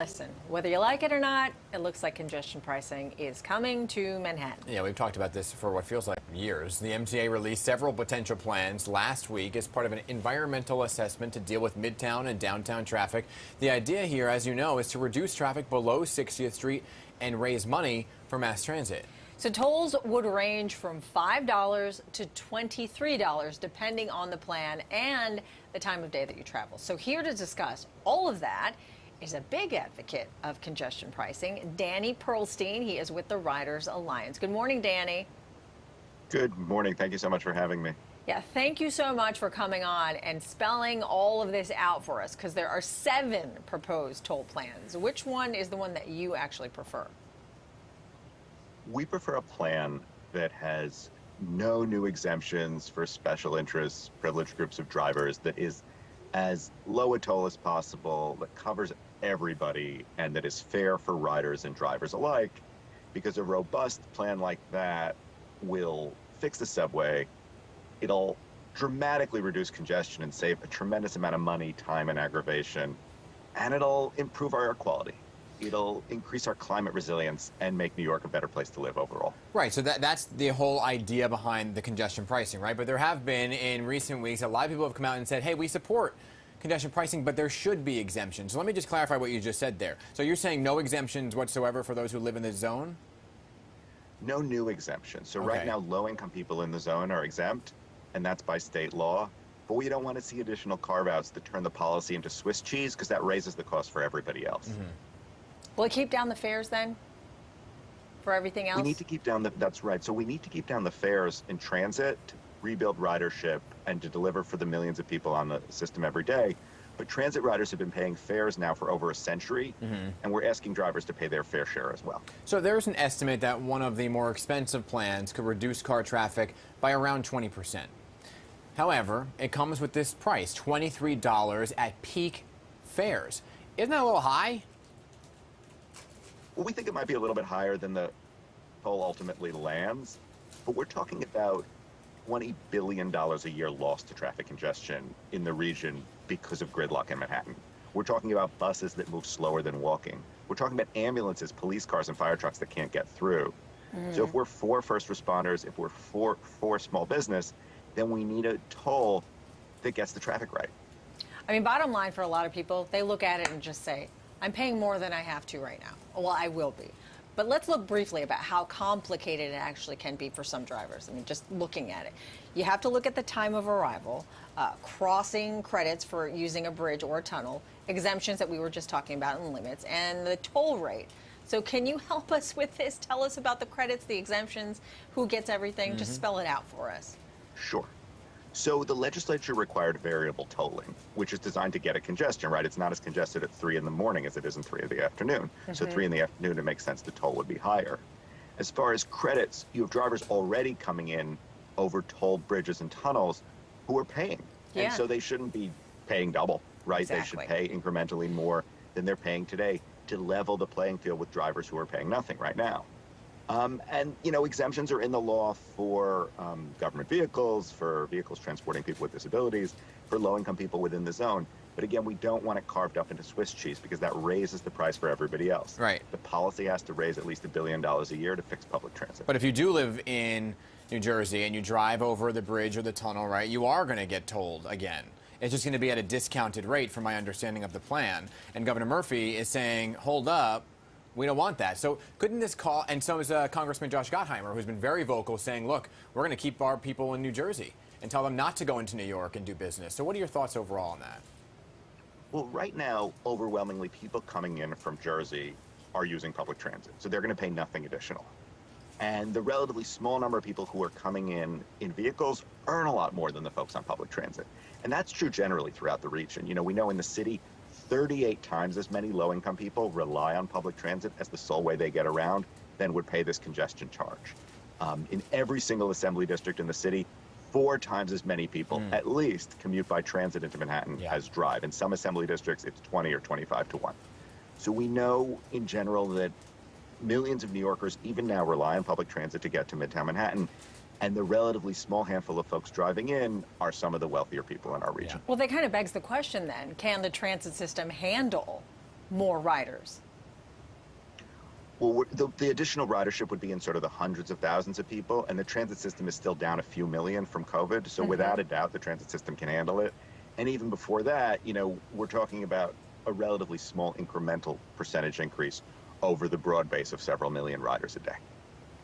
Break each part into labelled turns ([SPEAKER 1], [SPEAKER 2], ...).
[SPEAKER 1] Listen, whether you like it or not, it looks like congestion pricing is coming to Manhattan.
[SPEAKER 2] Yeah, we've talked about this for what feels like years. The MTA released several potential plans last week as part of an environmental assessment to deal with Midtown and downtown traffic. The idea here, as you know, is to reduce traffic below 60th Street and raise money for mass transit.
[SPEAKER 1] So tolls would range from $5 to $23 depending on the plan and the time of day that you travel. So here to discuss all of that is a big advocate of congestion pricing, Danny Pearlstein. He is with the Riders Alliance. Good morning, Danny.
[SPEAKER 3] Good morning. Thank you so much for having me.
[SPEAKER 1] Yeah, thank you so much for coming on and spelling all of this out for us, because there are 7 proposed toll plans. Which one is the one that you actually prefer?
[SPEAKER 3] We prefer a plan that has no new exemptions for special interests, privileged groups of drivers, that is as low a toll as possible, that covers everybody, and that is fair for riders and drivers alike, because a robust plan like that will fix the subway. It'll dramatically reduce congestion and save a tremendous amount of money, time, and aggravation, and it'll improve our air quality. It'll increase our climate resilience and make New York a better place to live overall.
[SPEAKER 2] Right, so that's the whole idea behind the congestion pricing, right? But there have been, in recent weeks, a lot of people have come out and said, hey, we support congestion pricing, but there should be exemptions. So let me just clarify what you just said there. So you're saying no exemptions whatsoever for those who live in the zone?
[SPEAKER 3] No new exemptions. So
[SPEAKER 2] Okay.
[SPEAKER 3] right now, low-income people in the zone are exempt, and that's by state law. But we don't want to see additional carve-outs that turn the policy into Swiss cheese, because that raises the cost for everybody else.
[SPEAKER 2] Mm-hmm.
[SPEAKER 1] Will it keep down the fares then for everything else?
[SPEAKER 3] We need to keep down that's right. So we need to keep down the fares in transit to rebuild ridership and to deliver for the millions of people on the system every day. But transit riders have been paying fares now for over a century, and we're asking drivers to pay their fair share as well.
[SPEAKER 2] So there's an estimate that one of the more expensive plans could reduce car traffic by around 20%. However, it comes with this price, $23 at peak fares. Isn't that a little high?
[SPEAKER 3] Well, we think it might be a little bit higher than the toll ultimately lands, but we're talking about $20 billion a year lost to traffic congestion in the region because of gridlock in Manhattan. We're talking about buses that move slower than walking. We're talking about ambulances, police cars, and fire trucks that can't get through. So if we're for first responders, if we're for small business, then we need a toll that gets the traffic right.
[SPEAKER 1] I mean, bottom line for a lot of people, they look at it and just say, I'm paying more than I have to right now. Well, I will be. But let's look briefly about how complicated it actually can be for some drivers. I mean, just looking at it. You have to look at the time of arrival, crossing credits for using a bridge or a tunnel, exemptions that we were just talking about and limits, and the toll rate. So can you help us with this? Tell us about the credits, the exemptions, who gets everything. Just spell it out for us.
[SPEAKER 3] Sure. So the legislature required variable tolling, which is designed to get at congestion, right? It's not as congested at 3 in the morning as it is in 3 in the afternoon. So 3 in the afternoon, it makes sense the toll would be higher. As far as credits, you have drivers already coming in over tolled bridges and tunnels who are paying.
[SPEAKER 1] Yeah.
[SPEAKER 3] And so they shouldn't be paying double, right?
[SPEAKER 1] Exactly.
[SPEAKER 3] They should pay incrementally more than they're paying today to level the playing field with drivers who are paying nothing right now. And, you know, exemptions are in the law for government vehicles, for vehicles transporting people with disabilities, for low-income people within the zone. But again, we don't want it carved up into Swiss cheese, because that raises the price for everybody else.
[SPEAKER 2] Right.
[SPEAKER 3] The policy has to raise at least $1 billion a year to fix public transit.
[SPEAKER 2] But if you do live in New Jersey and you drive over the bridge or the tunnel, right, you are going to get tolled again. It's just going to be at a discounted rate, from my understanding of the plan. And Governor Murphy is saying, hold up, we don't want that. So couldn't this call, and so is Congressman Josh Gottheimer, who's been very vocal, saying, look, we're going to keep our people in New Jersey and tell them not to go into New York and do business. So what are your thoughts overall on that?
[SPEAKER 3] Well, right now, overwhelmingly, people coming in from Jersey are using public transit, so they're going to pay nothing additional. And the relatively small number of people who are coming in vehicles earn a lot more than the folks on public transit. And that's true generally throughout the region. You know, we know in the city, 38 times as many low-income people rely on public transit as the sole way they get around than would pay this congestion charge. In every single assembly district in the city, 4 times as many people, at least, commute by transit into Manhattan as drive. In some assembly districts, it's 20 or 25 to 1. So we know, in general, that millions of New Yorkers, even now, rely on public transit to get to Midtown Manhattan. And the relatively small handful of folks driving in are some of the wealthier people in our region.
[SPEAKER 1] Well, that kind of begs the question then, can the transit system handle more riders?
[SPEAKER 3] Well, the additional ridership would be in sort of the hundreds of thousands of people, and the transit system is still down a few million from COVID. So without a doubt, the transit system can handle it. And even before that, we're talking about a relatively small incremental percentage increase over the broad base of several million riders a day.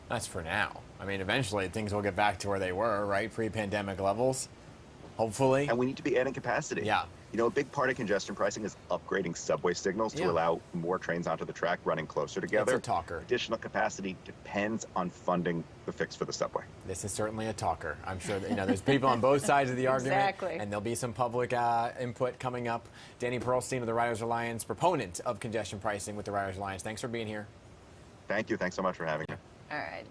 [SPEAKER 2] That's for now. I mean, eventually things will get back to where they were, right? Pre-pandemic levels, hopefully.
[SPEAKER 3] And we need to be adding capacity.
[SPEAKER 2] Yeah.
[SPEAKER 3] A big part of congestion pricing is upgrading subway signals to allow more trains onto the track running closer together.
[SPEAKER 2] It's a talker.
[SPEAKER 3] Additional capacity depends on funding the fix for the subway.
[SPEAKER 2] This is certainly a talker. I'm sure that, there's people on both sides of the argument.
[SPEAKER 1] Exactly.
[SPEAKER 2] And there'll be some public input coming up. Danny Pearlstein of the Riders Alliance, proponent of congestion pricing with the Riders Alliance. Thanks for being here.
[SPEAKER 3] Thank you. Thanks so much for having me.
[SPEAKER 1] All right.